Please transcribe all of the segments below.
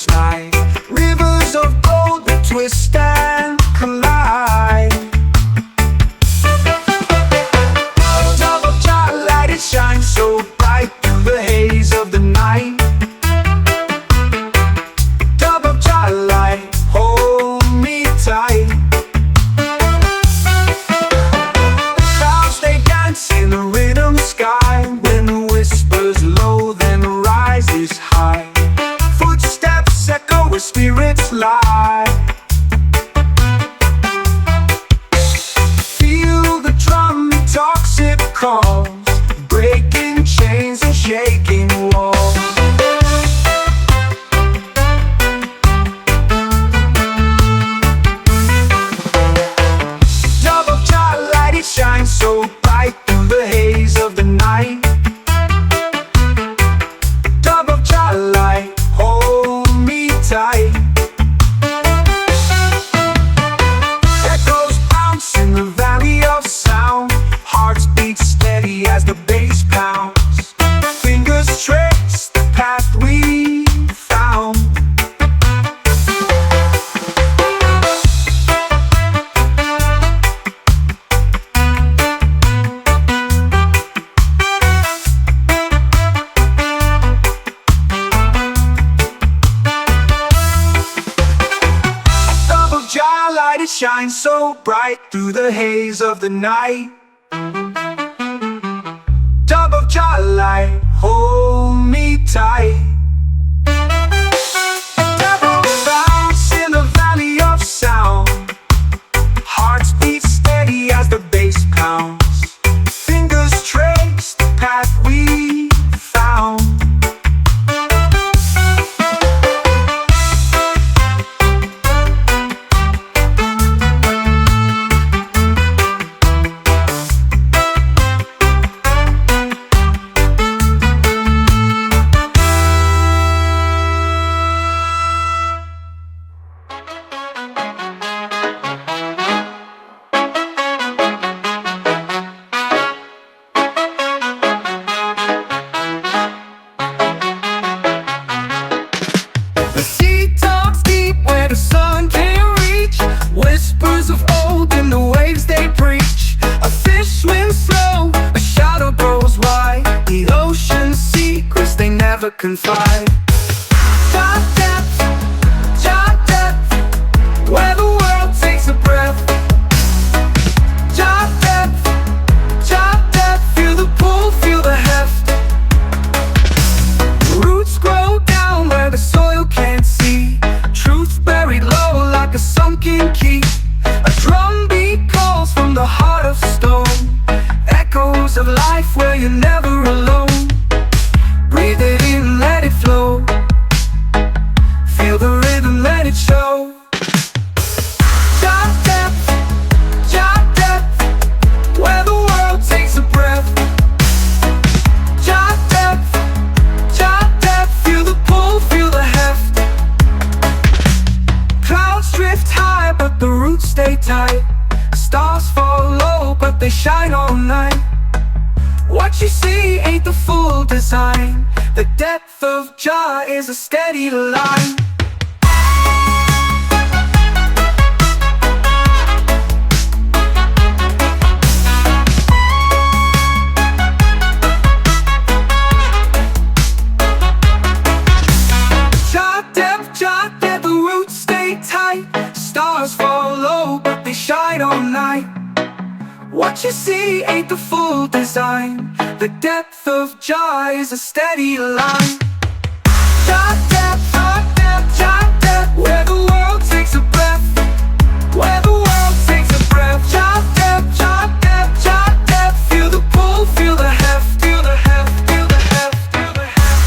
slide. Rivers of gold that twist and collide. Dove of Jah, it shines so bright through the haze of the night. Dove of Jah, hold me tight. Clouds they dance in the rhythm sky. When the whispers low, then rises high. Footsteps echo where spirits lie. Feel the drum, it talks, it calls, breaking chains and shaking walls. Dove of Jah, it shines so bright through the haze of the night. Dove of Jah, hold me tight. Echoes bounce in the valley of sound. Hearts beat steady as the bass pounds. Fingers trace the path we found. Dove of Jah, it shines so bright through the haze of the night. Dove of Jah, hold me tight. Devil bounce in the valley of sound. Hearts beat steady as the bass pounds. Fingers trace the path we found. The sea talks deep where the sun can't reach. Whispers of old in the waves they preach. A fish swims slow, a shadow grows wide. The ocean's secrets they never confide. JahDub, JahDub, where the world takes a breath. JahDub, JahDub, feel the pull, feel the heft. Roots grow down where the soil can't see. Truth buried low like a sunken key. A drumbeat calls from the heart of stone. Echoes of life where you're never alone. Breathe it in, let it flow. Feel the rhythm, let it show. JahDub, JahDub, where the world takes a breath. JahDub, JahDub, feel the pull, feel the heft. Clouds drift high, but the roots stay tight. Stars fall low, but they shine all night. What you see ain't the full design. The depth of Jah is a steady line. JahDub, JahDub, the roots stay tight. Stars fall low, but they shine all night. What you see ain't the full design. The depth of Jah is a steady line. JahDub, JahDub, JahDub, where the world takes a breath. Where the world takes a breath. JahDub, JahDub, JahDub, feel the pull, feel the heft. Feel the heft, feel the heft, feel the heft.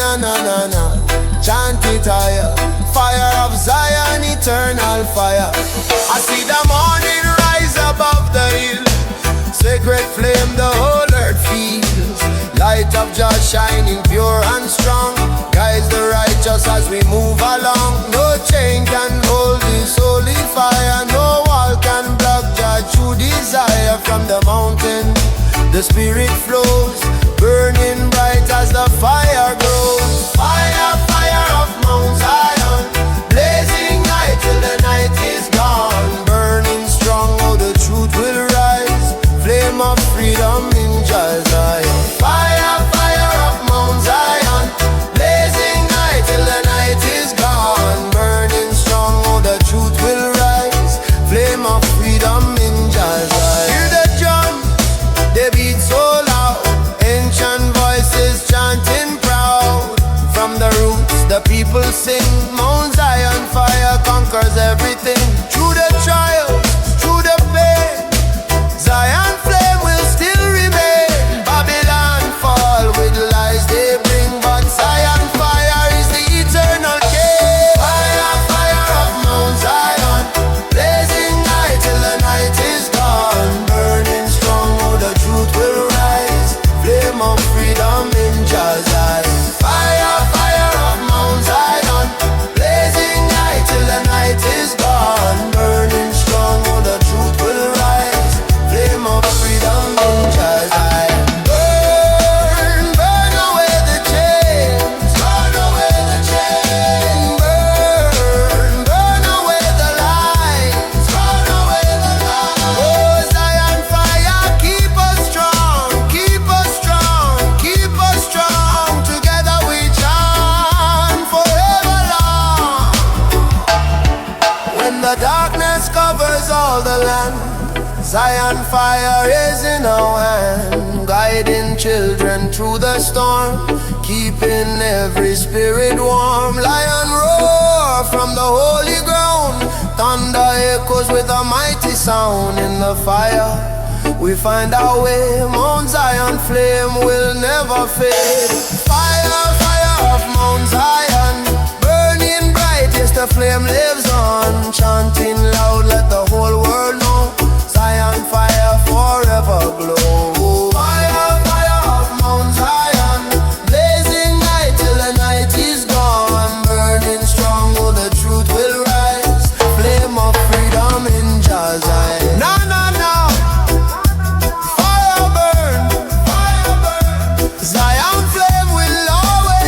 na na na na. Chant it higher. Fire of Zion, eternal fire. I see the morning rise above the hill. Sacred flame the whole earth feels. Light of Jah shining pure and strong. Guides the righteous as we move along. No chain can hold this holy fire. No wall can block Jah true desire. From the mountain the spirit flows, burning bright as the fire grows. Fire, fire of Mount Zion, blazing high till the night is gone. Burning strong, oh the truth will rise. Flame of freedom in Jah Zion. Fire, fire of Mount Zion, blazing high till the night is gone. Burning strong, oh the truth will rise. Flame of freedom in Jah Zion. Hear the drum, they beat so loud. Ancient voices chanting proud. From the roots the people sing. Mount Zion fire conquers everything. Through the trials, through the pain, Zion flame will still remain. Babylon fall with lies they bring, but Zion fire is the eternal king. Fire, fire of Mount Zion, blazing high till the night is gone. Burning strong, oh the truth will rise. Flame of freedom in Jah Zion. Fire, fire of Mount Zion, blazing high till the night is gone. Burning strong, oh the truth will rise. Flame of freedom in Jah Zion. Burn, burn away the chains. Burn away the chains. Burn, burn away the lies. Burn away the lies. Oh Zion fire, keep us strong. Keep us strong. Keep us strong. Together we chant forever long. When the darkness covers all the land, Zion fire is in our hand, guiding children through the storm, keeping every spirit warm. Lion roar from the holy ground, thunder echoes with a mighty sound. In the fire we find our way, Mount Zion flame will never fade. Fire, fire of Mount Zion, burning bright, yes the flame lives on. Chanting loud, let the whole world know, Zion fire forever glow. Fire, fire of Mount Zion, blazing high till the night is gone. Burning strong, oh the truth will rise. Flame of freedom in Jah Zion. No, no, no. Fire burn, fire burn. Zion flame will always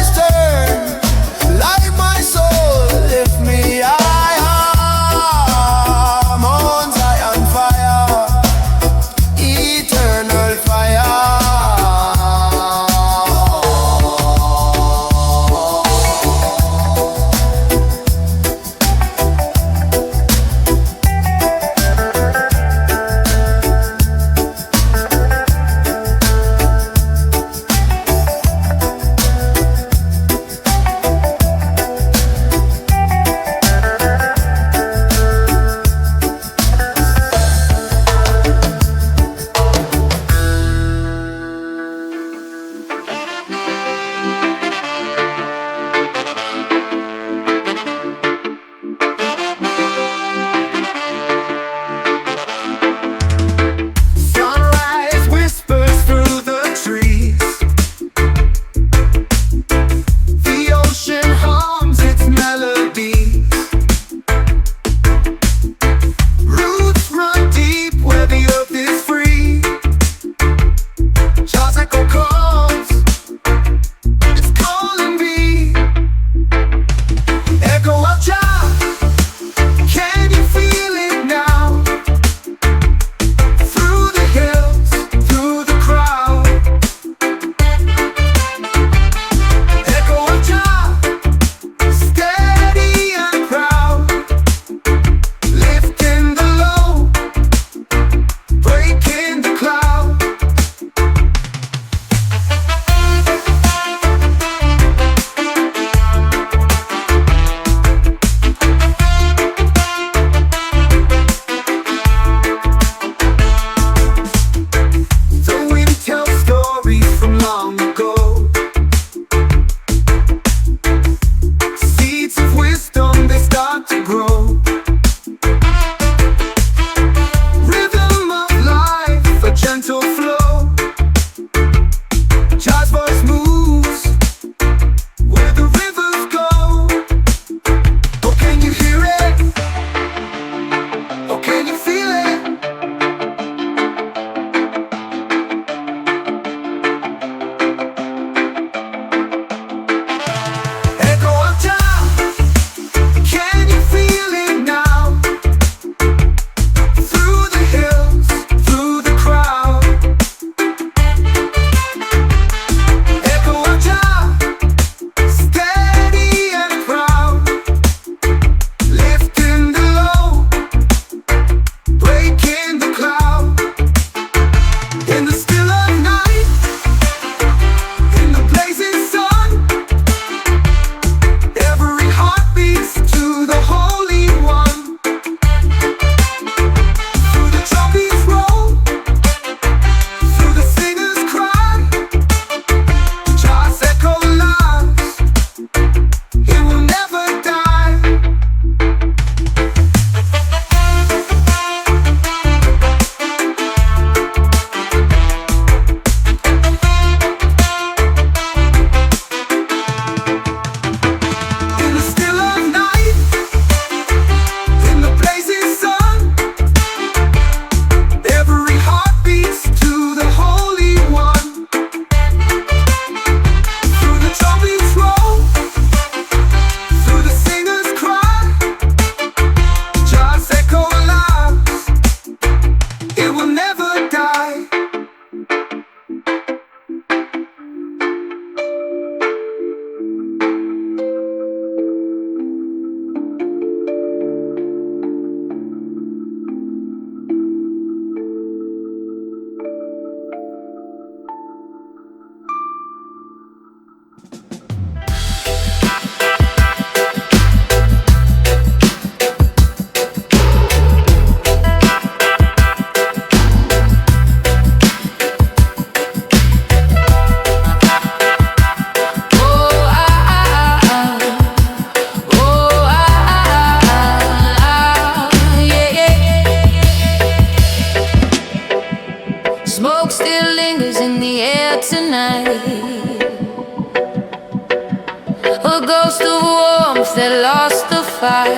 a ghost of warmth that lost the fight.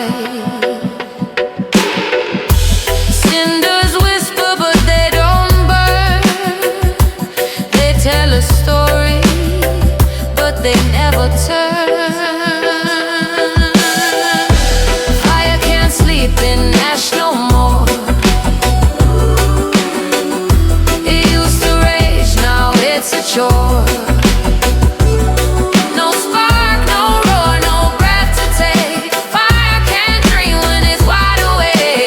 Cinders whisper but they don't burn. They tell a story but they never turn. Fire can't sleep in ash no more. It used to rage, now it's a chore. No spark, no roar, no breath to take. Fire can't dream when it's wide awake.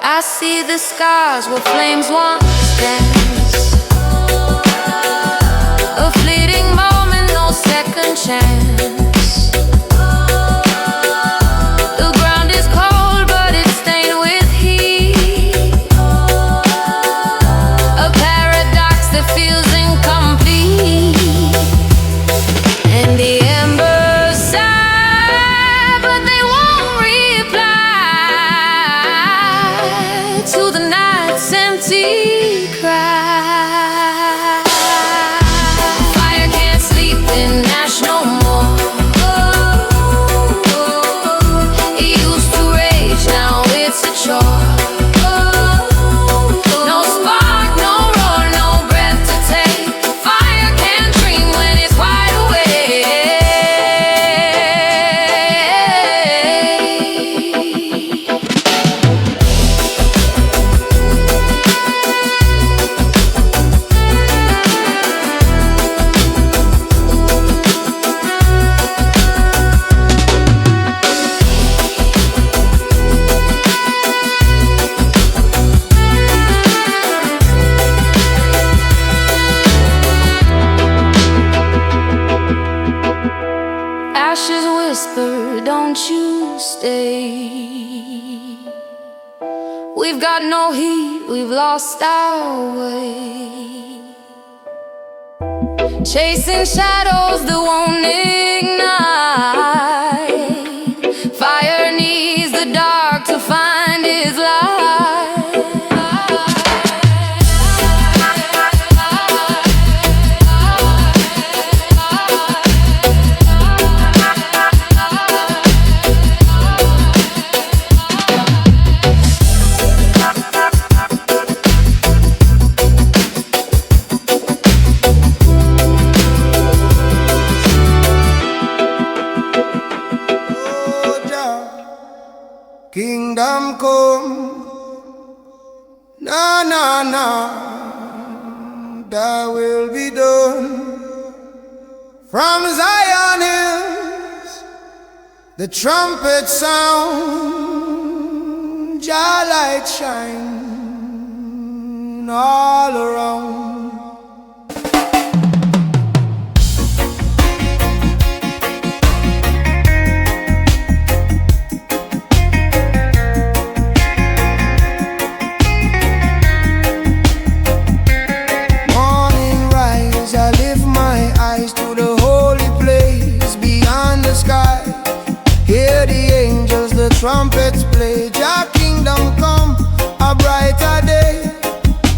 I see the scars where flames once danced. A fleeting moment, no second chance. The ground is cold but it's stained with heat. A paradox that feels incomplete. And the embers sigh but they won't reply to the night's empty cry. Fire can't sleep in ash no more. It used to rage, now it's a chore. No spark, no roar, no breath to take. Fire can't dream when it's wide awake. Ashes whisper, don't you stay. We've got no heat, we've lost our way. Chasing shadows that won't ignite. Fire needs the dark to find its light. Oh, Jah, kingdom come. Na na na, thy will be done. From Zion hills, the trumpet sound, Jah light shine all around. Morning rise, I lift my eyes to the holy place beyond the sky. Hear the angels, the trumpets play. Jah kingdom come, a brighter day.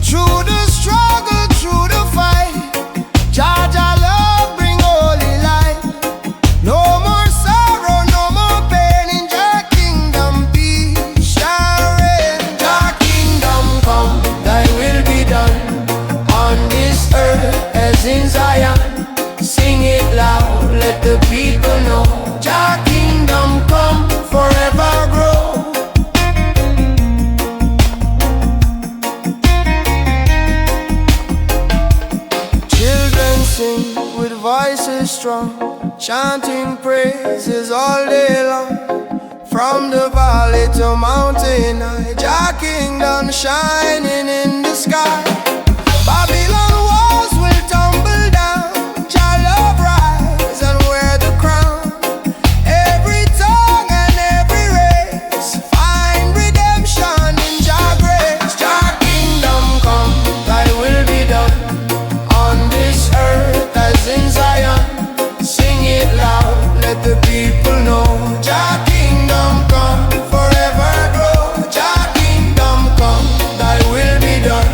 Through the struggle, through the fight, Jah love bring holy light. No more sorrow, no more pain. In Jah kingdom peace shall reign. Jah kingdom come, thy will be done on this earth as in Zion. Sing it loud, let the people know. Jah kingdom come, forever grow. Children sing with voices strong, chanting praises all day long. From the valley to mountain high, Jah kingdom shining in the sky. Babylon walls will tumble down, Jah love rise and wear the crown. Every tongue and every race find redemption in Jah grace. Jah kingdom come, thy will be done on this earth as in Zion. Sing it loud, let the people know. Jah kingdom come, forever grow. Jah kingdom come, thy will be done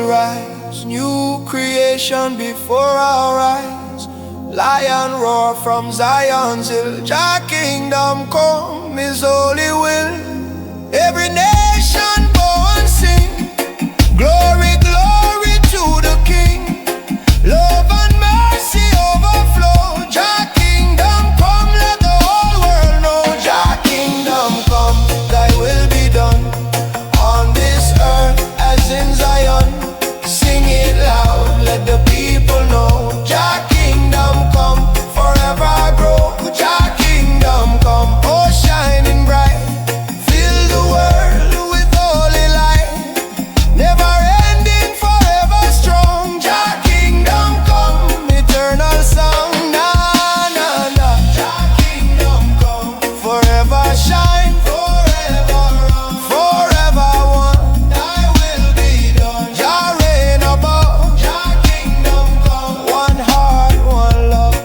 rise, new creation before our eyes. Lion roar from Zion's hill, Jah kingdom come, His holy will. Every nation bow and sing, glory, glory to the King. Love and mercy overflow, Jah kingdom come, let the whole world know. Jah kingdom come, Thy will be done on this earth as in Zion. Sing it loud, let the people know. Jah kingdom come, forever grow. Jah kingdom come, oh shining bright. Fill the world with holy light, never ending, forever strong. Jah kingdom come, eternal song. Na na na. Jah kingdom come, forever shine, forever run, forever one. Thy will be done. Jah reign above. Jah kingdom come, one heart, one love.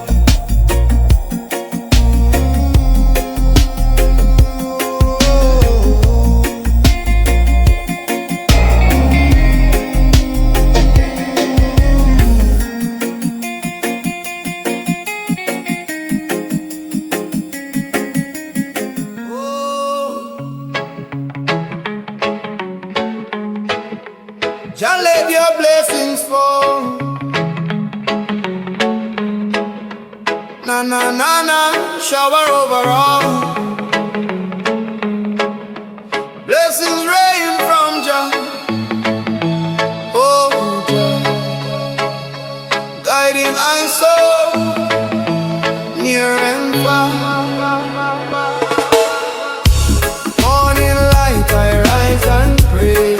Jah let your blessings fall. Na na na na, shower over all. Blessings rain from Jah. Oh Jah, guiding my soul near and far. Morning light, I rise and pray.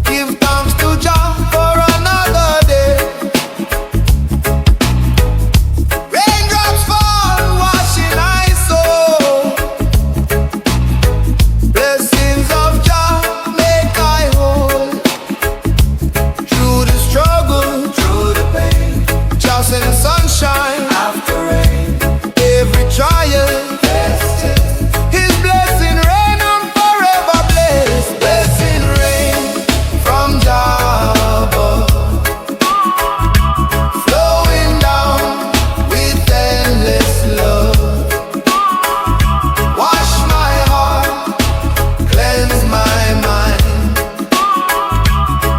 Give thanks to Jah for another day. Raindrops fall, washing my soul. Blessings of Jah make I whole. Through the struggle, through the pain, Jah send sunshine after rain. Every trial, His blessing rain, I'm forever blessed. Blessing rain from JahDub, flowing down with endless love. Wash my heart, cleanse my mind.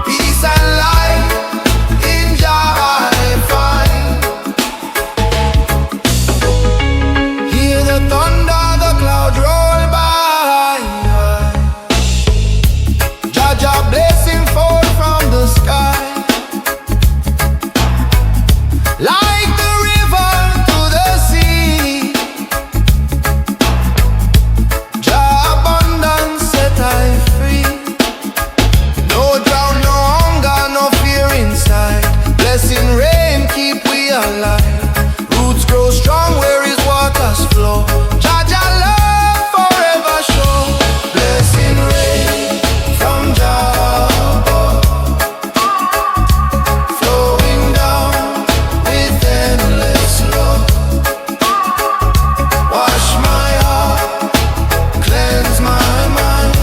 Peace and light in Jah I find. Hear the thunder, the clouds roll by. Jah blessing fall from the sky, like the river to the sea. Jah abundance set I free. No drought, no hunger, no fear inside. Blessing rain keep we alive. Roots grow strong where His waters flow. Jah love forever show. Blessing rain from JahDub, flowing down with endless love. Wash my heart, cleanse my mind.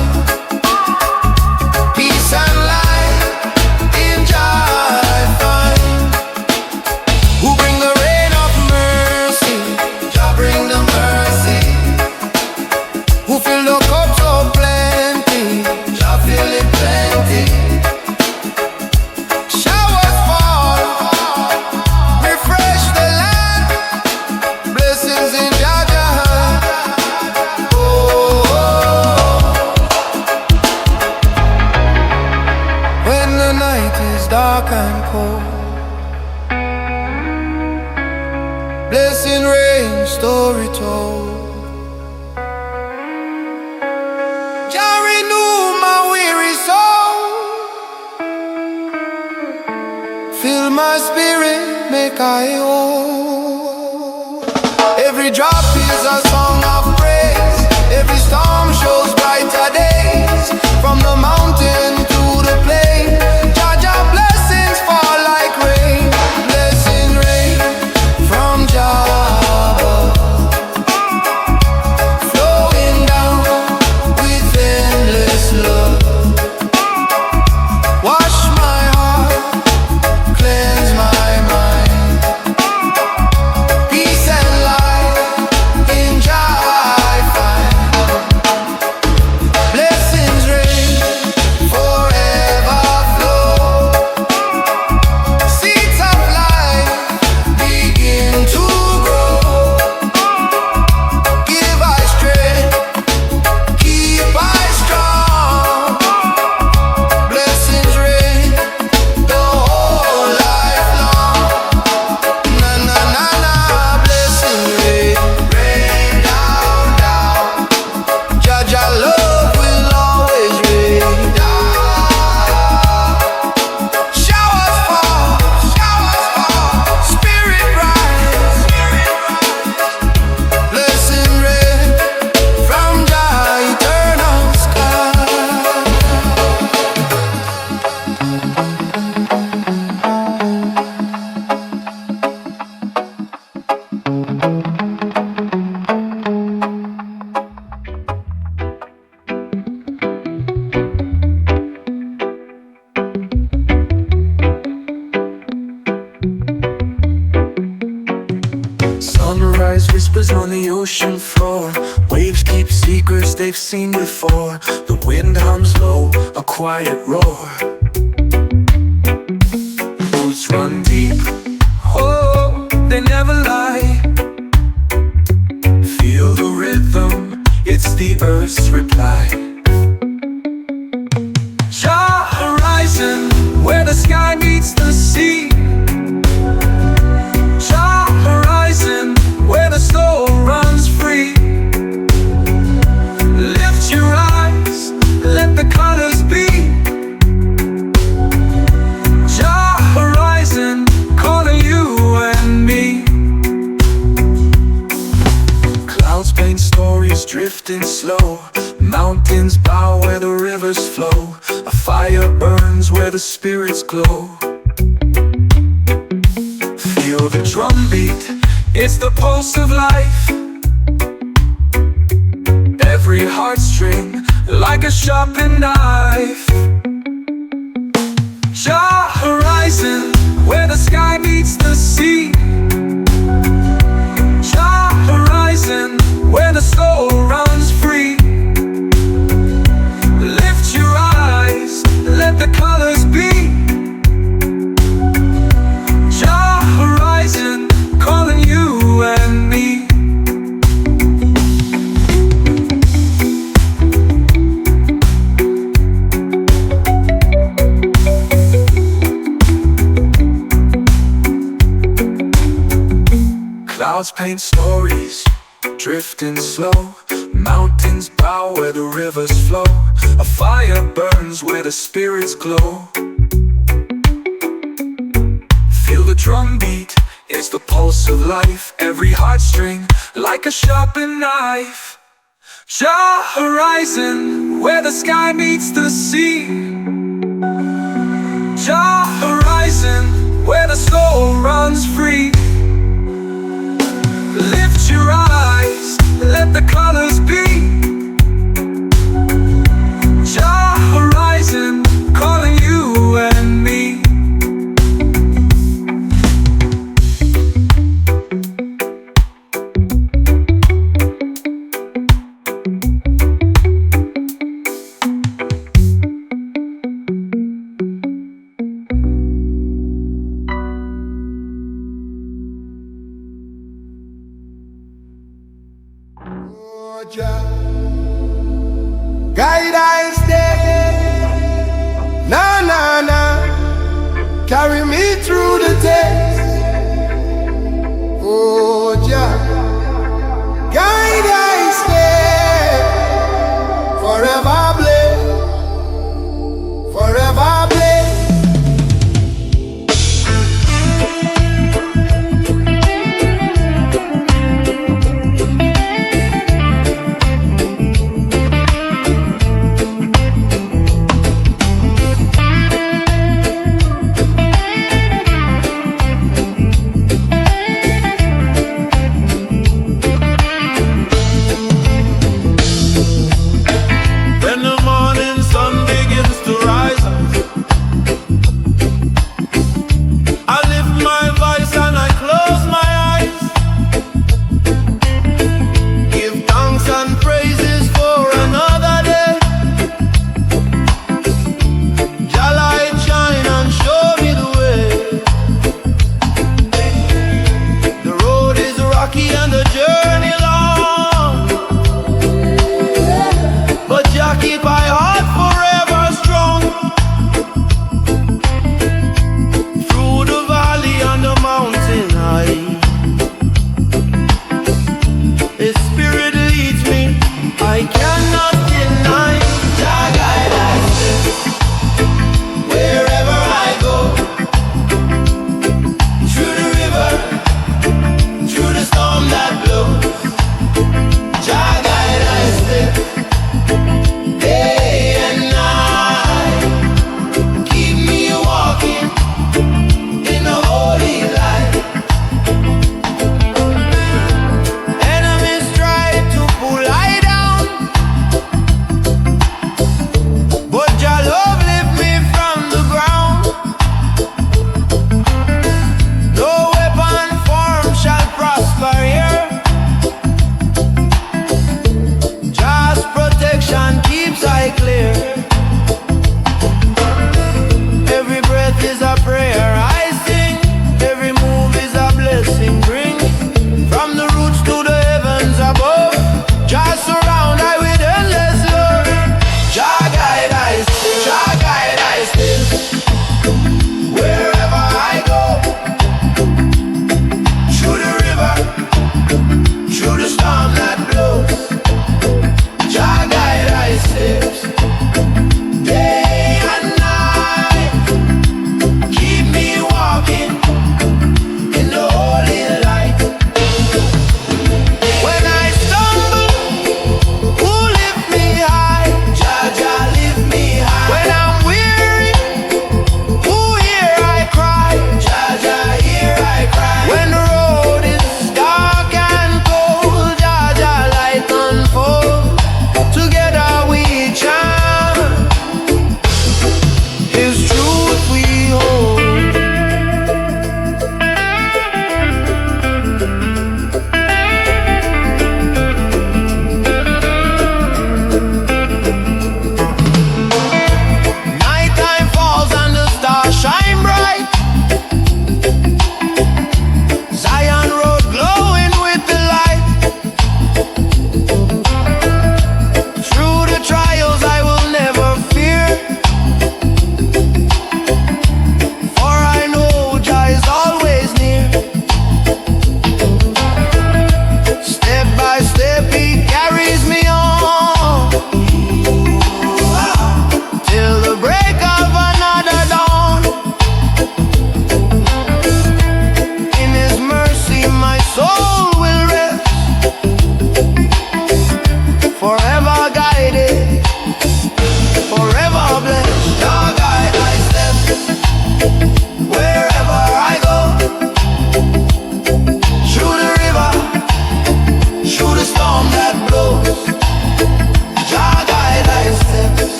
Peace and light in Jah I find. Who bring the rain of mercy? Jah bring the mercy. Who fill the cup so plenty? Jah fill it plenty. Showers fall, refresh the land. Blessings in Jah hand. Oh, when the night is dark and cold, blessing rain, story told. Jah renew my weary soul. Fill my spirit, make I whole. Every drop is a song of praise. Every storm shows brighter days. From the mountain to the plain, Jah blessings fall like rain. Blessing rain from JahDub, flowing down with endless love. whispers on the ocean floor. Waves keep secrets they've seen before. The wind hums low, a quiet roar. Roots run deep, oh, they never lie. Feel the rhythm, it's the earth's reply. Jah horizon, where the sky meets the sea. Jah horizon, where the soul runs free. Lift your eyes, let the colors be. Jah horizon, calling you and me. Clouds paint stories drifting slow. Mountains bow where the rivers flow. A fire burns where the spirits glow. Feel the drumbeat, it's the pulse of life. Every heartstring like a sharpened knife. Jah horizon, where the sky meets the sea. Jah horizon, where the soul runs free. Lift your eyes, let the colors be. Jah horizon, calling you and me. Clouds paint stories, drifting slow. Mountains bow where the rivers flow. A fire burns where the spirits glow. Feel the drumbeat, it's the pulse of life. Every heartstring like a sharpened knife. Jah horizon, where the sky meets the sea. Jah horizon, where the soul runs free. Lift your eyes, let the colors be. Jah horizon, calling you and me. Guide I stay, na na na. Carry me through the test. Oh Jah, guide I stay. Forever blessed, forever blessed.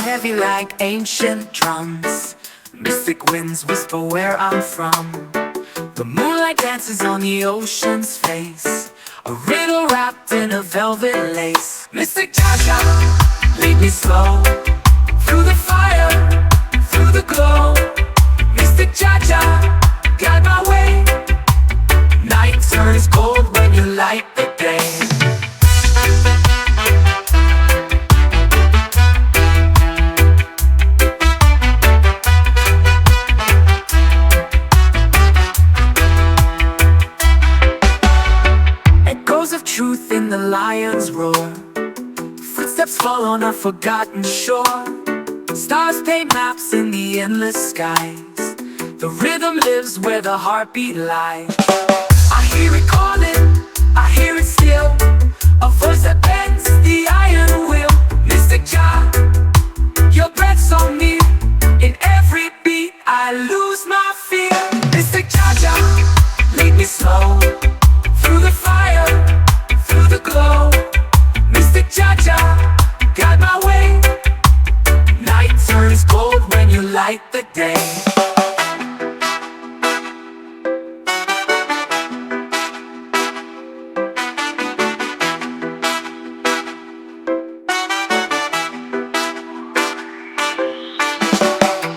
heavy like ancient drums. Mystic winds whisper where I'm from. The moonlight dances on the ocean's face, a riddle wrapped in a velvet lace. Mystic JahDub, lead me slow through the fire, through the glow. Mystic JahDub, guide my way. Night turns gold when you light the day. Of truth in the lion's roar, footsteps fall on a forgotten shore. Stars paint maps in the endless skies. The rhythm lives where the heartbeat lies. I hear it calling, I hear it still, a voice that bends the iron will. Mystic Jah, your breath so near. In every beat I lose my fear. Mystic Jah, lead me slow through the fire, through the glow. Mystic Jah, guide my way. Night turns gold when you light the day.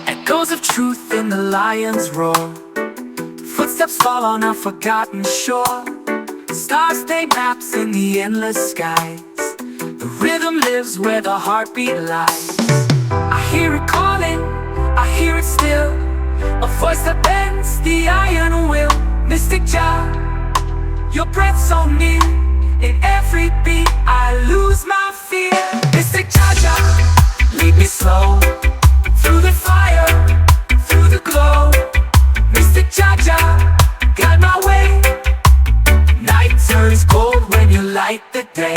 Echoes of truth in the lion's roar, footsteps fall on a forgotten shore. Stars paint maps in the endless skies. The rhythm lives where the heartbeat lies. I hear it calling, I hear it still, a voice that bends the iron will. Mystic Jah, your breath so near. In every beat I lose my fear. Mystic Jah, lead me slow through the fire, through the glow. Mystic Jah, guide my way. Night turns gold when you light the day.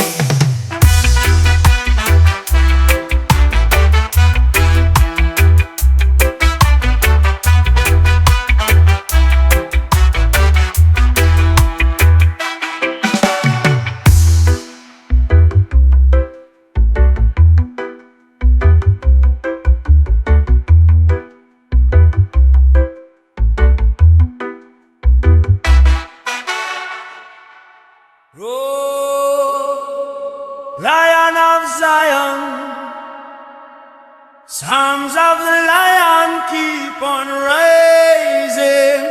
Lion of Zion, songs of the lion keep on rising.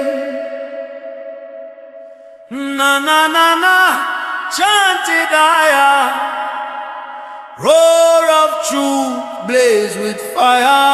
Na na na na, chanted higher. Roar of truth blaze with fire.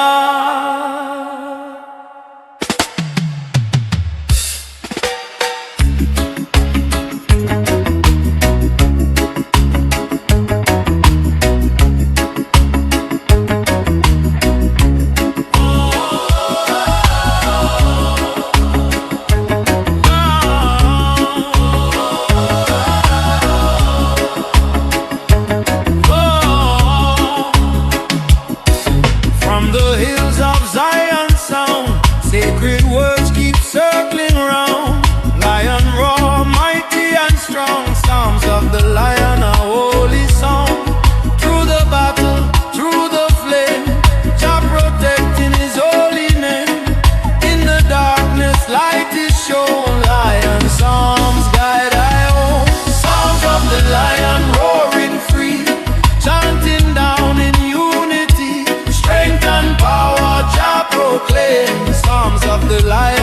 The light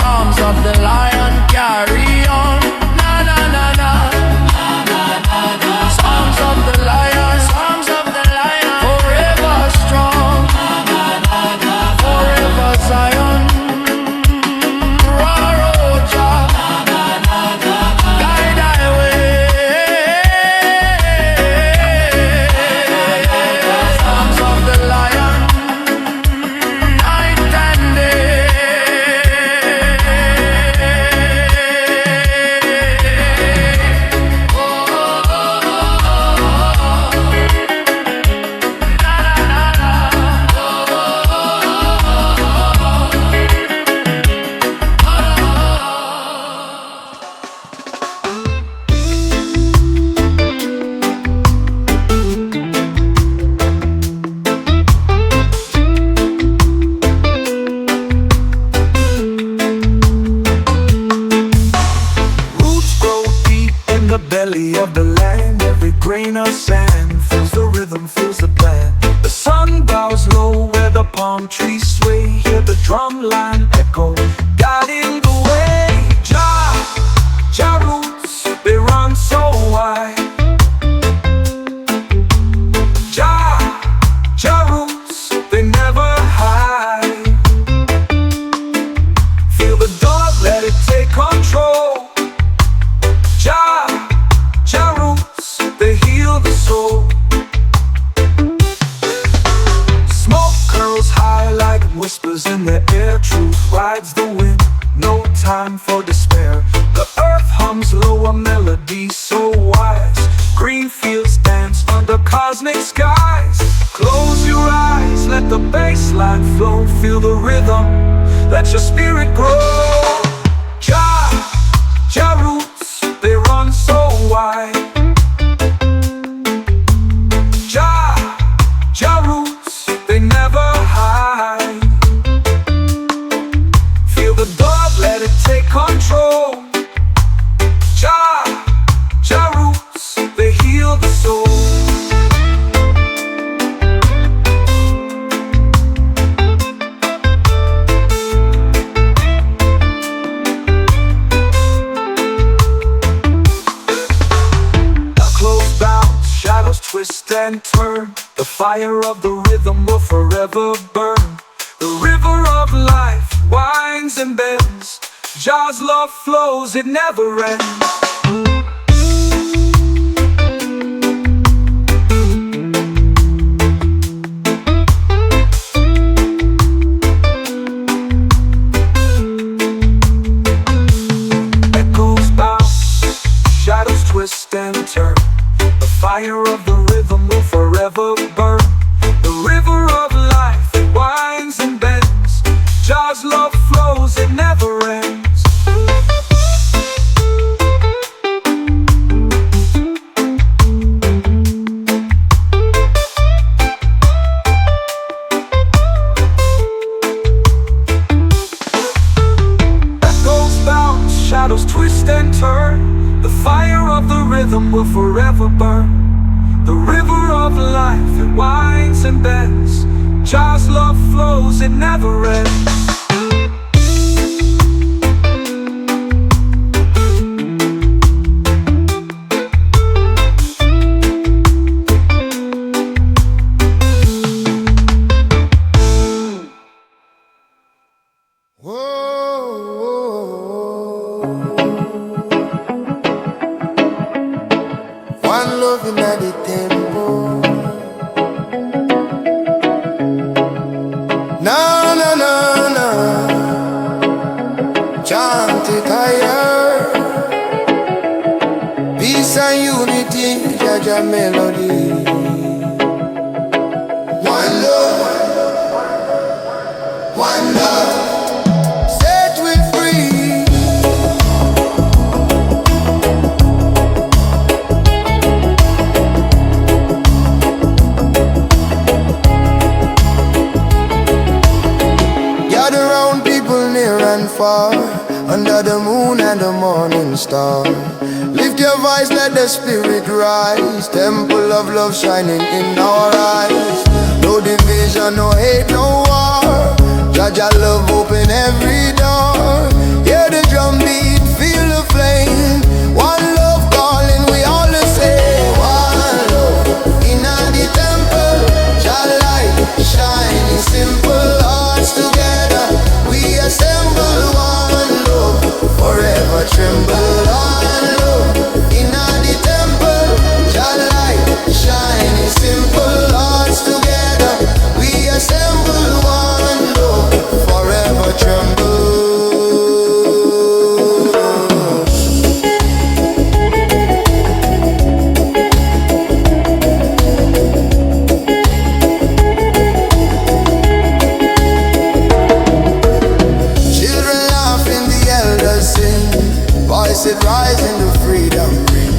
Songs of the lion carry on. Na na na na. Songs of the lion, songs of the lion, forever strong, forever Zion. Roja, guide thy way. Songs of the lion, night and day. Roots grow deep in the belly of the land. Every grain of sand feels the rhythm, feels the plan. The sun bows low where the palm trees sway. Hear the drum line echo, guiding the way. Jah roots, they run so wide. Jah roots, they never hide. Feel the dog, let it take control. Jah roots, they heal the soul. Smoke curls high like whispers in the air. Truth rides the wind, no time for despair. The earth hums low, a melody so wise. Green fields dance under cosmic skies. Close your eyes, let the bass line flow. Feel the rhythm, let your spirit grow. Jah roots, they run so wide. Jah roots, they never hide. Feel the dog, let it take control. Jah roots, they heal the soul. Twist and turn, the fire of the rhythm will forever burn. The river of life winds and bends. Jah's love flows, it never ends. Echoes bounce, shadows twist and turn. The fire of the rhythm will forever burn. The river of life, it winds and bends. Jah's love flows, it never ends. Echoes bounce, shadows twist and turn. The fire of the rhythm will forever burn. The river of life, it winds and bends. Jah's love flows, it never ends. One loving at the tempo. No, no, no, no. Chant it higher. Peace and unity, Jah melody. One love, one love. Set we free. Gather round people near and far, under the moon and the morning star. Lift your voice, let the spirit rise. Temple of love shining in our eyes. No division, no hate, no war. Jah love open every door. voices rising to freedom ring.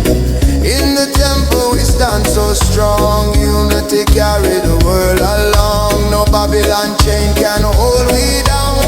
In the temple we stand so strong. Unity carry the world along. No Babylon chain can hold we down.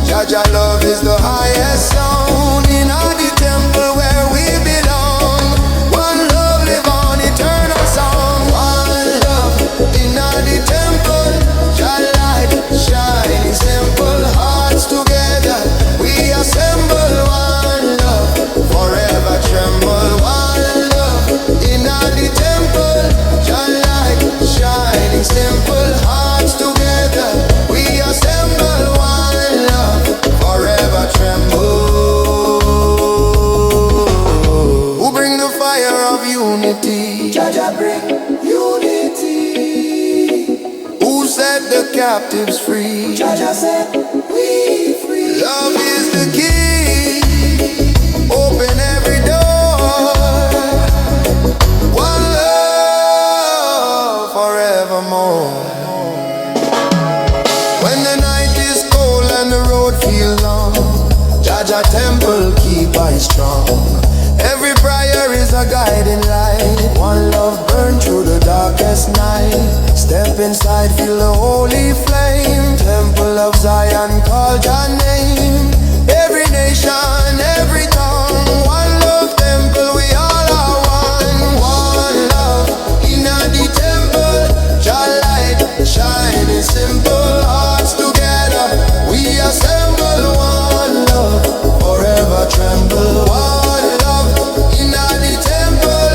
Jah love is the highest sound. In the temple where we belong, one love live on eternal song. One love in the temple. Jah light shine, simple hearts together we assemble. One love forever tremble. One love in the temple. Jah light shining, simple hearts together we assemble. One love forever tremble. Who bring the fire of unity? Jah bring unity. Who set the captives free? Jah set we free. Love is the key. Open every door. One love forevermore. When the night is cold and the road feels long, Jah temple keep I strong. Every prayer is a guiding light. One love burn through the darkest night. Step inside, feel the holy flame. Temple of Zion, call Jah name. Every nation, every tongue. One love temple, we all are one. One love in the temple. Jah light shining, simple hearts together we assemble. One love forever tremble. One love in the temple.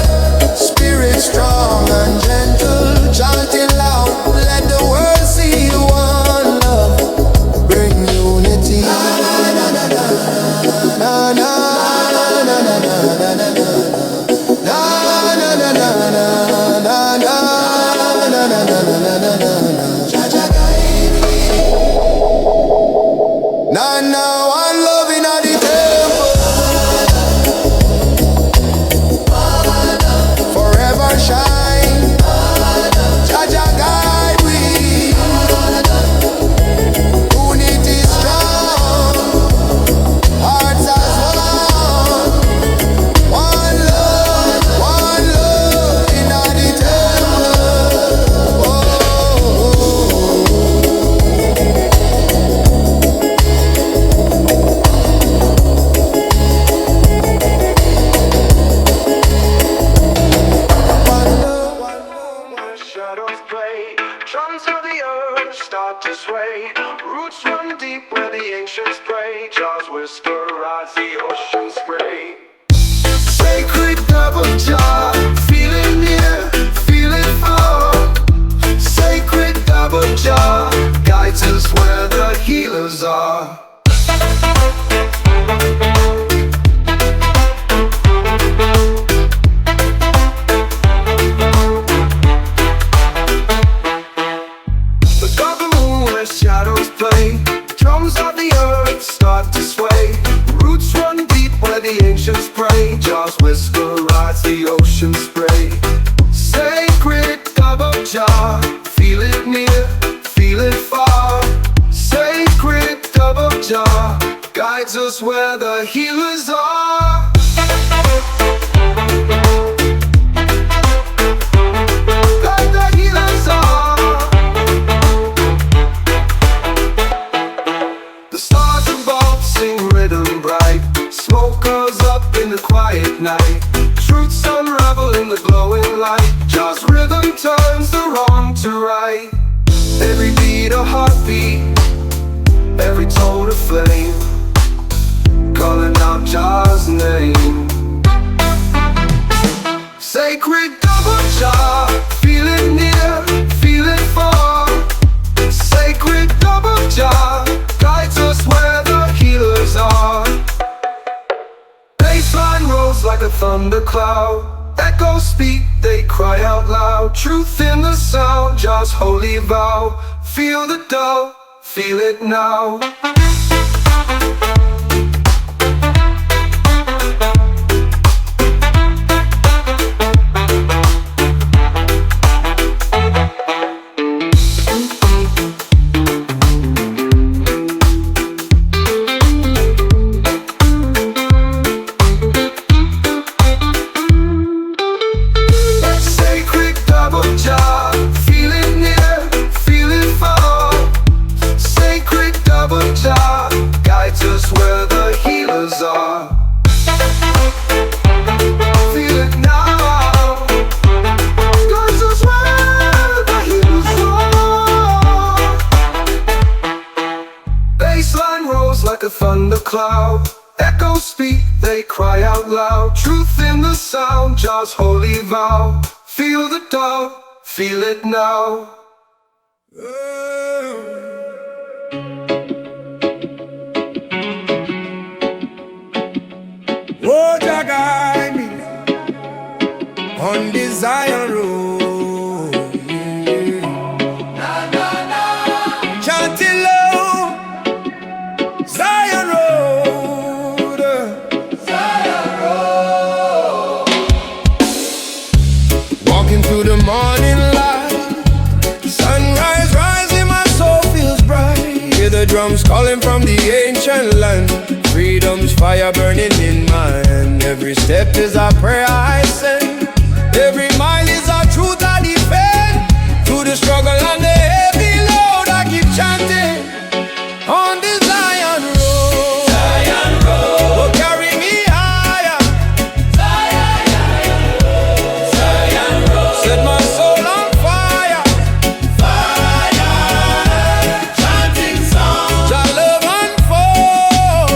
Spirit strong and gentle, chanting loud, let the world see. One love bring unity. Na na na na na na na na na na na na. Na na na na na na na na na na na. Jah guide me. Na na one love in the temple. Forever shine. Jah guide we. Unity strong. Hearts as one. One love in the temple. Shadows play, drums of the earth start to sway. Roots run deep where the ancients pray. Jaws whisper as the ocean spray. Sacred double jar, feel it near, feel it far. Sacred double jar, guides us where the healers are. Shadows play, drums of the earth start to sway. Roots run deep where the ancients pray. Jaws whisper as the ocean spray. Sacred double jar, feel it near, feel it far. Sacred double jar, guides us where the healers are. Like the healers are. Stars above sing rhythm bright. Smoke goes up in the quiet night. Truths unravel in the glowing light. Just rhythm turns the wrong to right. Every beat a heartbeat, every tone a flame, calling out Jah's name. Sacred double jar, feel it near, feel it far. Sacred double jar, guides us where the healers are. Bassline rolls like a thundercloud. Echoes speak, they cry out loud. Truth in the sound, Jah's holy vow. Feel the dove, feel it now. healers are. Feel it now, 'cause it's where the healers are. Bassline rolls like a thundercloud. Echoes speak, they cry out loud. Truth in the sound, Jah's holy vow. Feel the doubt, feel it now. Oh, Jah guide me on the Zion road. Chanting low, Zion road. Walking through the morning light, sunrise rising, my soul feels bright. Hear the drums calling from the ancient land. Freedom's fire burning in my hand. Every step is a prayer I send. Every mile is a truth I defend. Through the struggle and the heavy load, I keep chanting on the Zion road. Zion road, oh, carry me higher. Zion road, Zion road, set my soul on fire. Fire, chanting songs, Jah love unfold.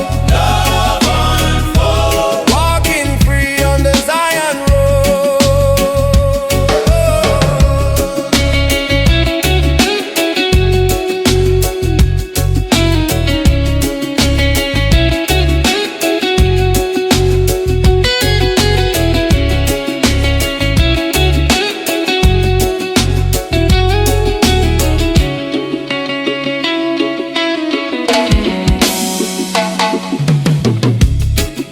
Walking free on the Zion road.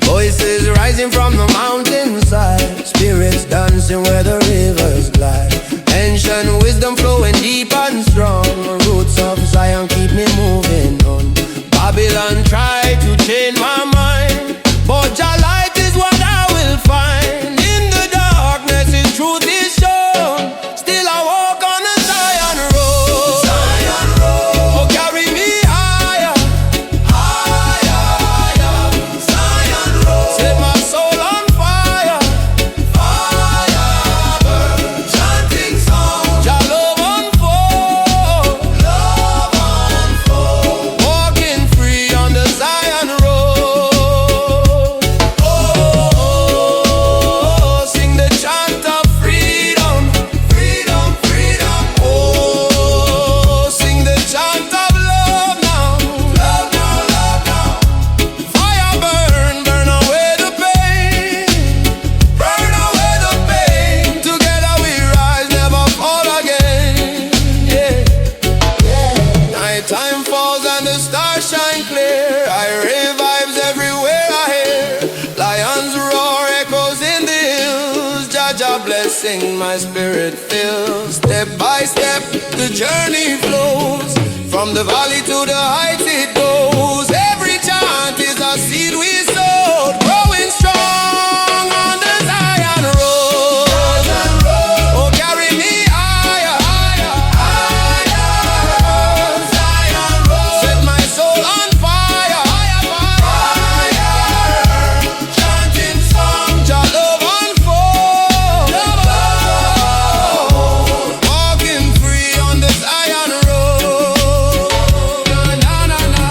Voices rising from the mountainside, spirits dancing where the rivers glide. Ancient wisdom flowing deep and strong. Roots of Zion keep me moving on. Babylon tried to change my mind, but Jah light is what I will find. In the darkness His truth is shown. Still I walk on the Zion road. Zion road, oh, carry me higher. Higher, Zion road, set my soul on fire. Fire burn, chanting songs, Jah love unfold. Love unfold, walking free on the Zion road. Oh, sing the chant of freedom. Freedom, freedom. Oh, sing the chant of love now. Love now, love now. Fire burn, burn away the pain. Burn away the pain. Together we rise, never fall again. Yeah. Night time falls and the stars shine clear. I revives everywhere I hear. Lions roar, echoes in the hills. Jah blessing my spirit fills. Step by step the journey flows. From the valley to the heights it goes. Every chant is a seed we sowed, growing strong on the Zion road. Oh, carry me higher. Zion road, set my soul on fire. Chanting songs, Jah love unfold. Walking free on the Zion road. Na, na, na.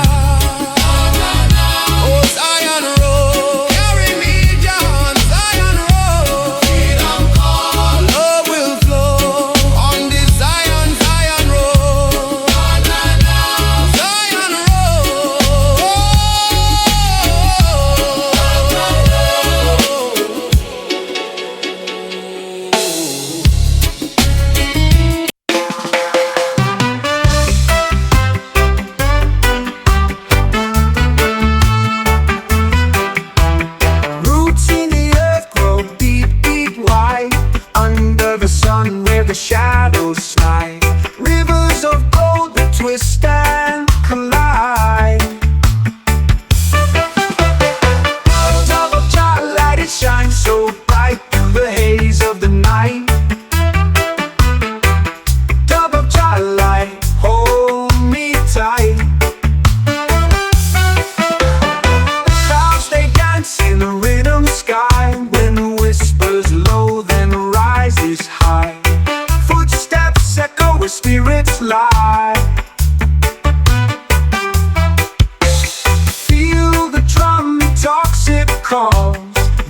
calls,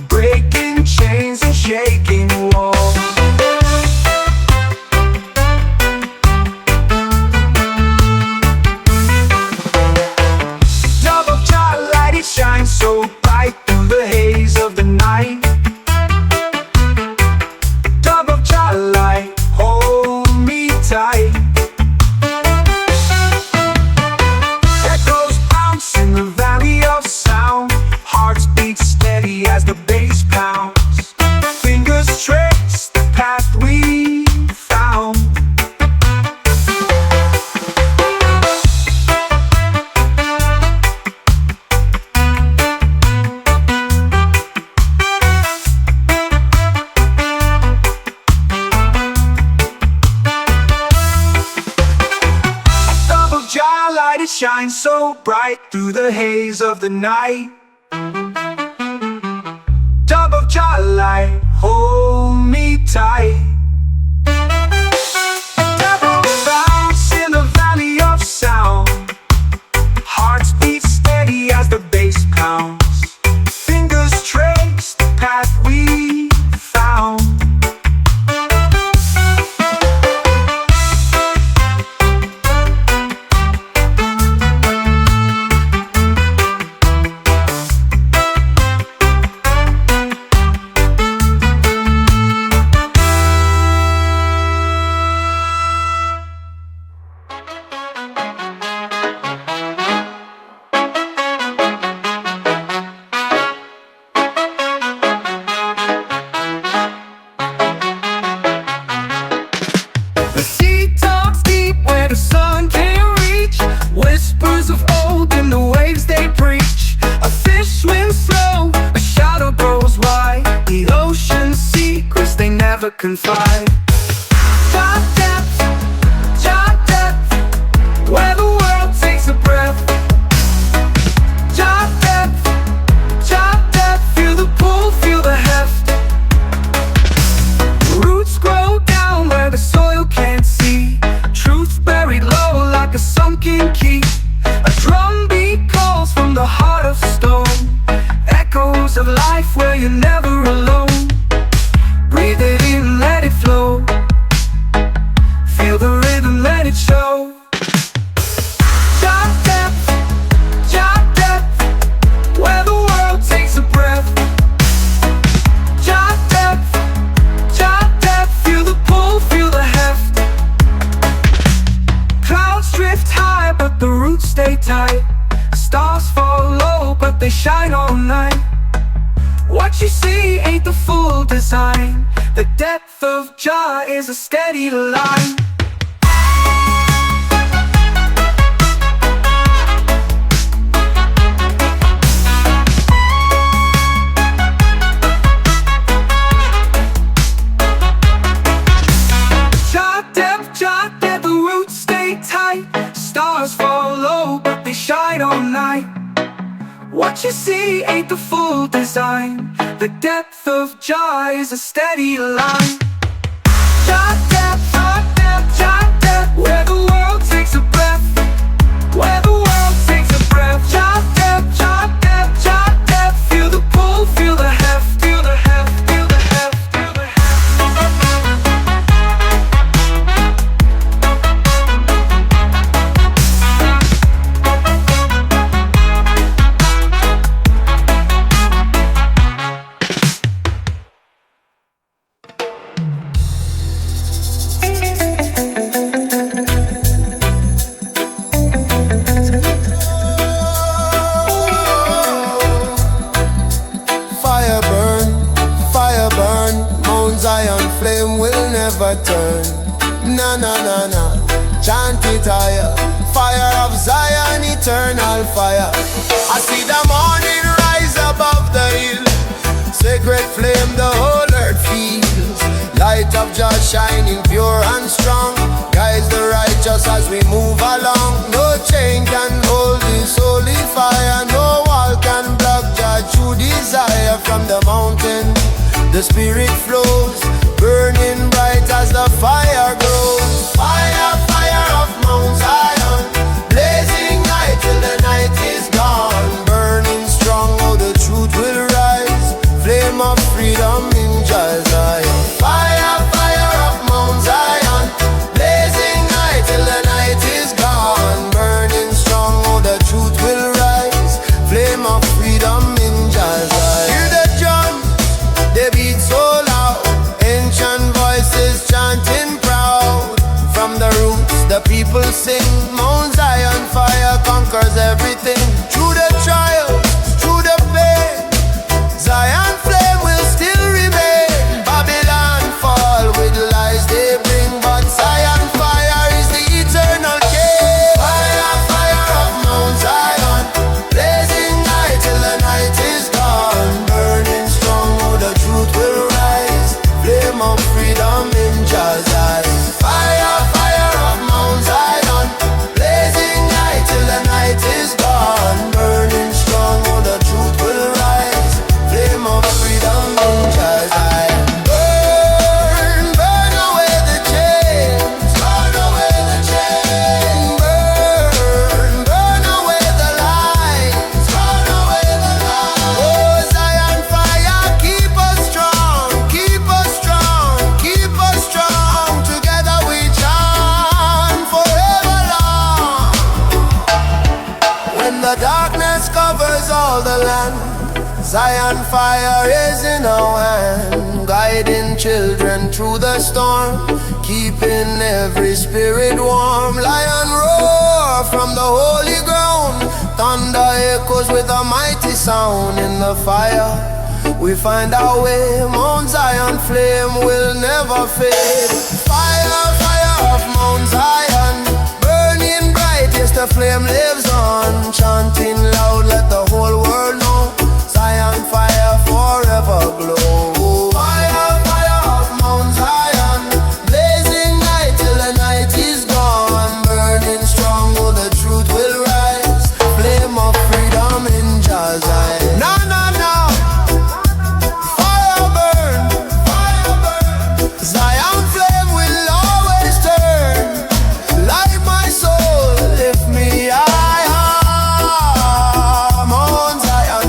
breaking chains and shaking walls. Dub of Jah light, it shines so bright through the haze of the night. Dub of Jah light, hold me tight. Echoes bounce in the valley of sound, hearts beat steady as the bass pounds. Fingers trace the path we found. Dub of Jah light, it shines so bright through the haze of the night. Dub of Jah light, hold me tight. Devil bounce in the valley of sound, hearts beat steady as the bass pounds. Fingers trace the path we found. The sea talks deep where the sun can't reach, whispers of old in the waves they preach. A fish swims slow, a shadow grows wide, the ocean's secrets they never confide. JahDub, JahDub, where the world takes a breath. JahDub, JahDub, feel the pull, feel the heft. Roots grow down where the soil can't see, truth buried low like a sunken key. A drumbeat calls from the heart of stone, echoes of life where you're never alone. Breathe it in, let it flow, feel the rhythm, let it show. JahDub, JahDub, where the world takes a breath. JahDub, JahDub, feel the pull, feel the heft. Clouds drift high, but the roots stay tight. Stars fall low, but they shine all night. What you see ain't the full design. The depth of Jah is a steady line. JahDub, JahDub, the roots stay tight. Stars fall low, but they shine all night. What you see ain't the full design. The depth of Jah is a steady line. JahDub, JahDub, JahDub, where the world takes a breath. Where the world takes a breath. JahDub, JahDub, JahDub, feel the pull, feel the heft. Feel the heft, feel the heft, feel the heft. Fire burn, Mount Zion flame will never turn. Na na na na, chant it higher. Fire of Zion, eternal fire. I see the morning rise above the hill, sacred flame the whole earth feels. Light of Jah shining pure and strong, guides the righteous as we move along. No chain can hold this holy fire, no wall can block Jah true desire. From the mountain the spirit flows, burning bright as the fire grows. Fire, fire of Mount Zion, blazing high till the night is gone. Burning strong, oh the truth will rise. of freedom in Jah Zion. Fire, fire of Mount Zion, blazing high till the night is gone. Burning strong, oh the truth will rise. Flame of freedom in Jah Zion. Hear the drum, they beat so loud. Ancient voices chanting proud. From the roots, the people sing. Mount Zion fire conquers everything. Through the trials, through the pain, Zion flame will still remain. Babylon fall with lies they bring, but Zion fire is the eternal king. Fire, fire of Mount Zion, blazing high till the night is gone. Burning strong, oh the truth will rise. Flame of freedom in Jah Zion. Fire, fire of Mount Zion, blazing high till the night is gone. Burning strong, oh the truth will rise. Flame of freedom in Jah Zion. Burn, burn away the chains, burn away the chains. Burn, burn away the lies, burn away the lies. Oh Zion fire, keep us strong, keep us strong, keep us strong. Together we chant forever long. When the darkness covers all the land, Zion fire is in our hand, guiding children through the storm, keeping every spirit warm. Lion roar from the holy ground, thunder echoes with a mighty sound. In the fire we find our way, Mount Zion flame will never fade. Fire, fire of Mount Zion, burning bright, yes the flame lives on. Chanting loud, let the whole world know, Zion fire forever glow. Fire, fire of Mount Zion, blazing high till the night is gone. Burning strong, oh the truth will rise. Flame of freedom in Jah Zion. No, no, no. Fire burn, fire burn. Zion flame will always turn. Light my soul, lift me high. Mount Zion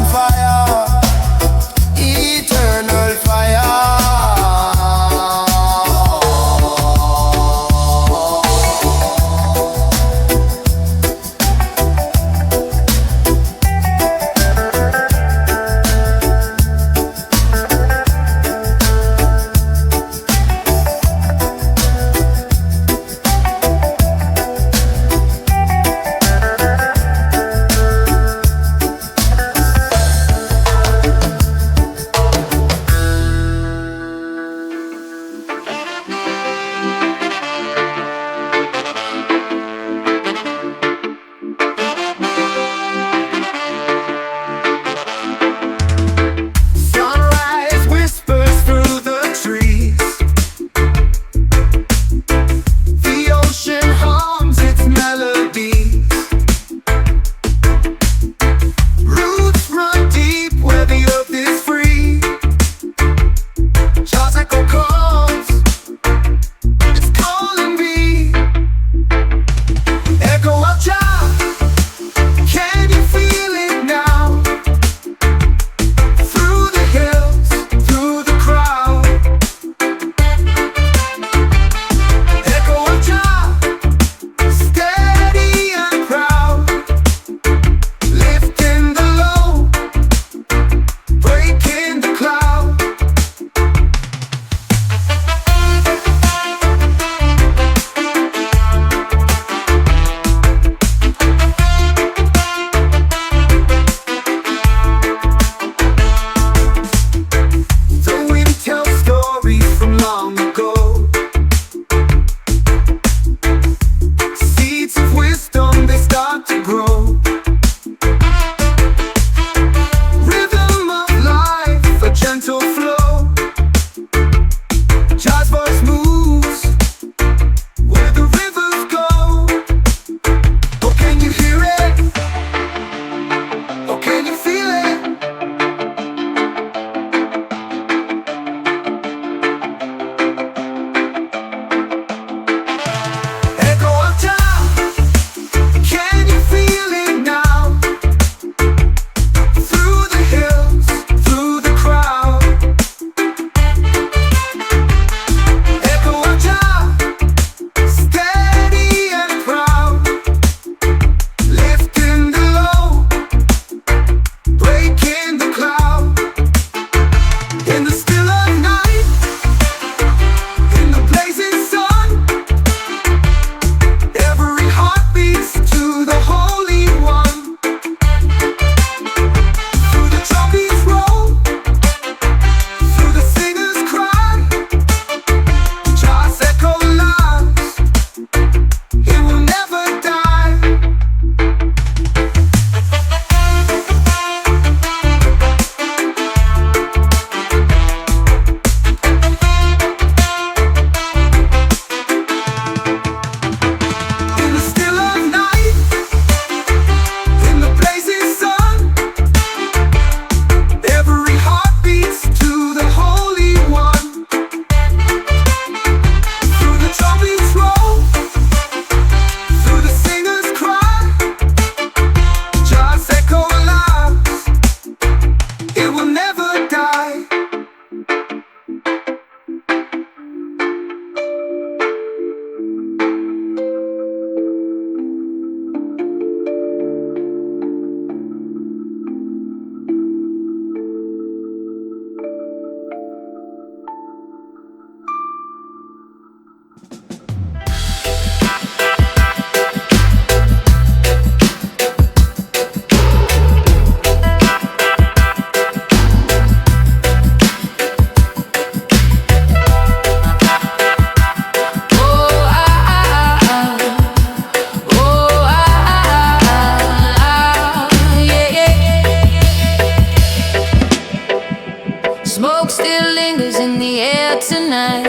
still lingers in the air tonight.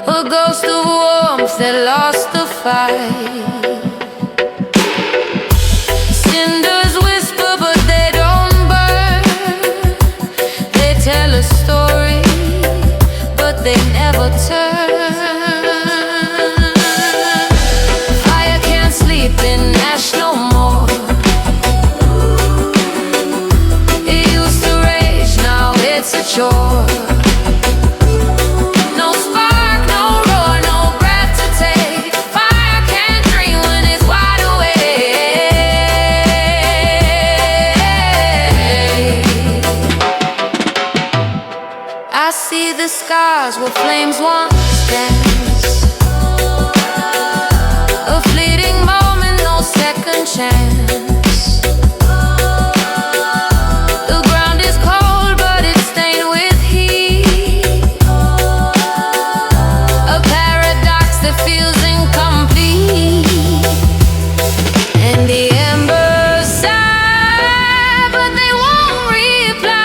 A ghost of warmth that lost the fight. Cinders whisper but they don't burn. They tell a story but they never turn. Fire can't sleep in ash no more. It used to rage, now it's a chore. No spark, no roar, no breath to take. Fire can't dream when it's wide awake. I see the scars where flames once danced. A fleeting moment, no second chance. The ground is cold but it's stained with heat. A paradox that feels incomplete. And the embers sigh but they won't reply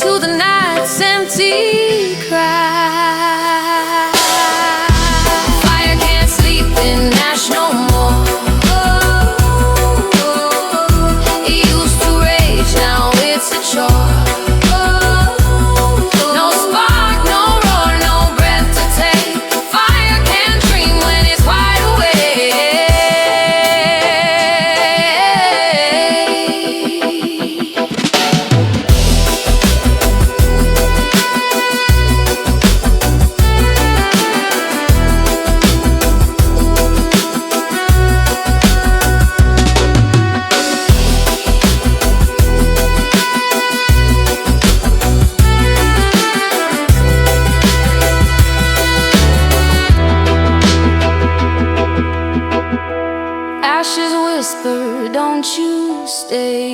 to the night's empty cry. Fire can't sleep in ash no more. It used to rage, now it's a chore. No spark, no roar, no breath to take. Fire can't dream when it's wide awake. Ashes whisper, don't you stay.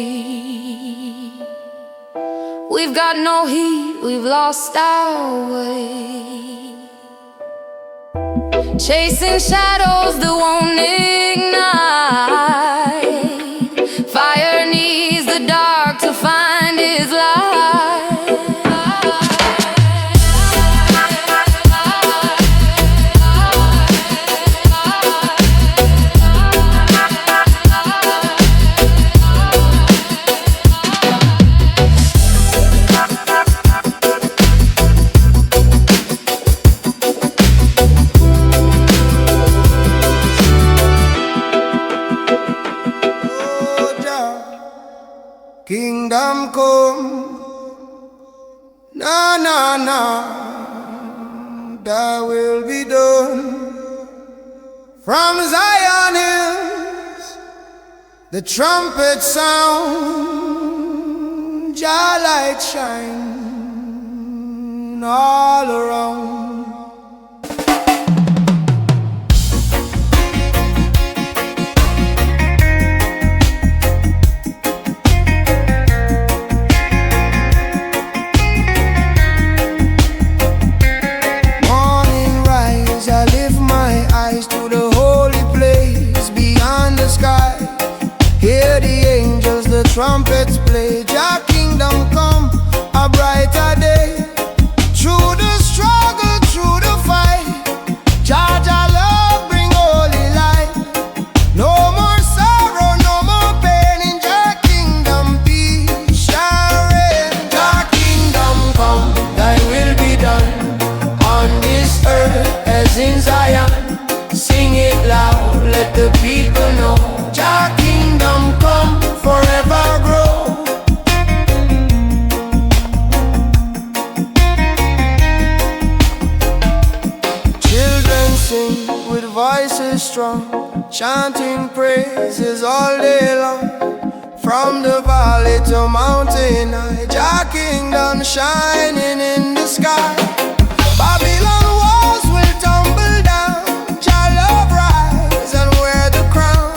We've got no heat, we've lost our way. Chasing shadows that won't ignite. Fire needs the dark to find its light. Oh, Jah, kingdom come. Na na na, thy will be done. From Zion hills, the trumpet sound, Jah light shine all around. Morning rise, I lift my eyes to the holy place beyond the sky. Hear the angels, the trumpets play. Jah kingdom come, a brighter day. Through the struggle, through the fight, Jah love bring holy light. No more sorrow, no more pain. In Jah kingdom peace shall reign. Jah kingdom come, thy will be done on this earth as in Zion. Sing it loud, let the people know. Jah kingdom come, forever grow. Children sing with voices strong, chanting praises all day long. From the valley to mountain high, Jah kingdom shining in the sky. Babylon walls will tumble down, Jah love rise and wear the crown.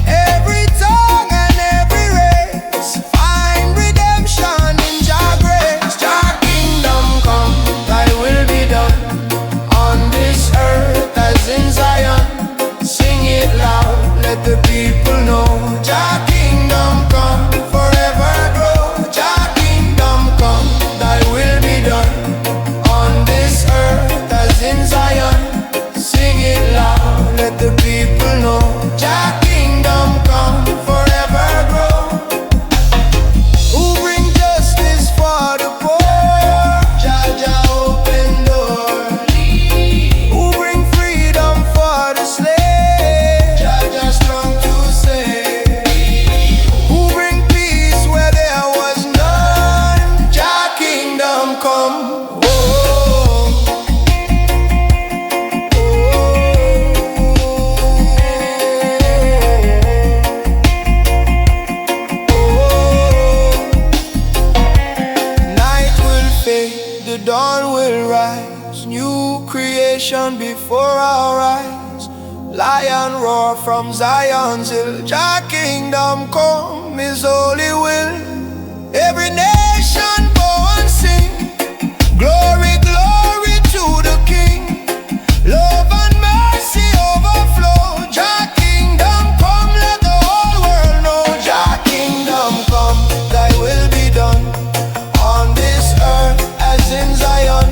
Every tongue and every race find redemption in Jah grace. Jah kingdom come, thy will be done on this earth as in Zion. Sing it loud, let the people know. Jah kingdom come, nation before our eyes. Lion roar from Zion's hill. Jah kingdom come, His holy will. Every nation bow and sing. Glory, glory to the King. Love and mercy overflow. Jah kingdom come, let the whole world know. Jah kingdom come, Thy will be done on this earth as in Zion.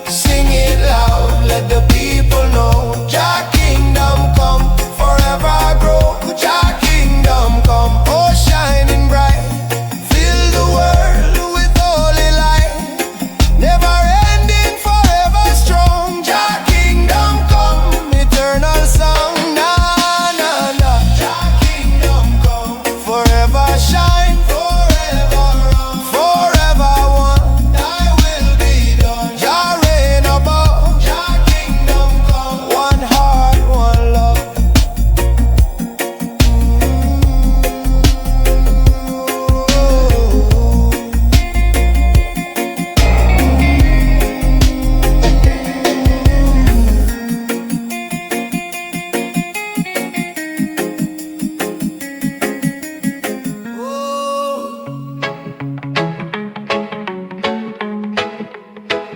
Sing it loud, let the people know. Jah kingdom come, forever grow. Jah kingdom come, oh shining bright. Fill the world with holy light. Never ending, forever strong. Jah kingdom come, eternal song. Na na na. Jah kingdom come, forever shine, forever run, forever one. Thy will be done. Jah reign above. Jah kingdom come, one heart, one love.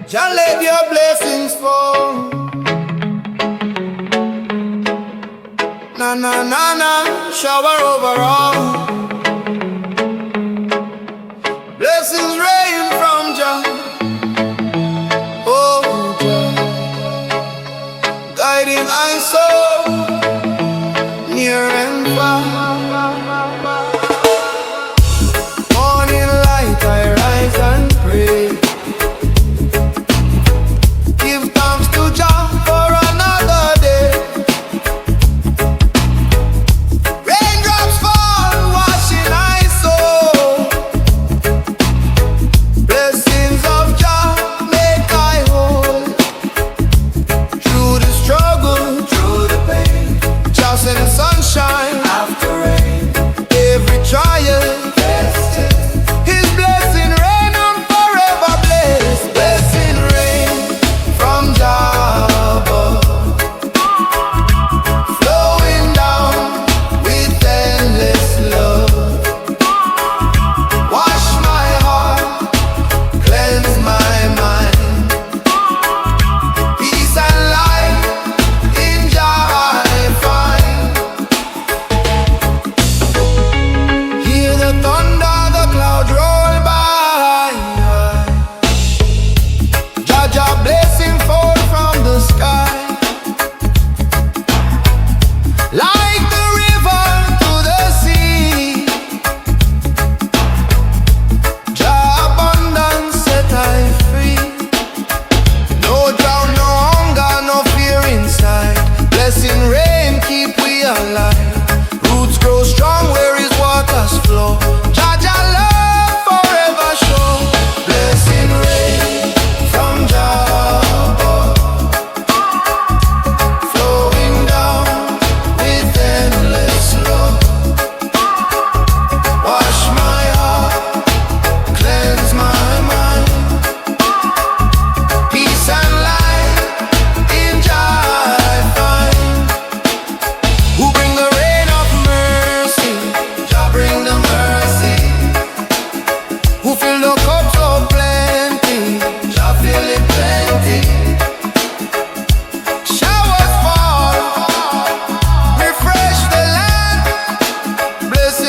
Jah let your blessings fall. Na na na na, shower over all.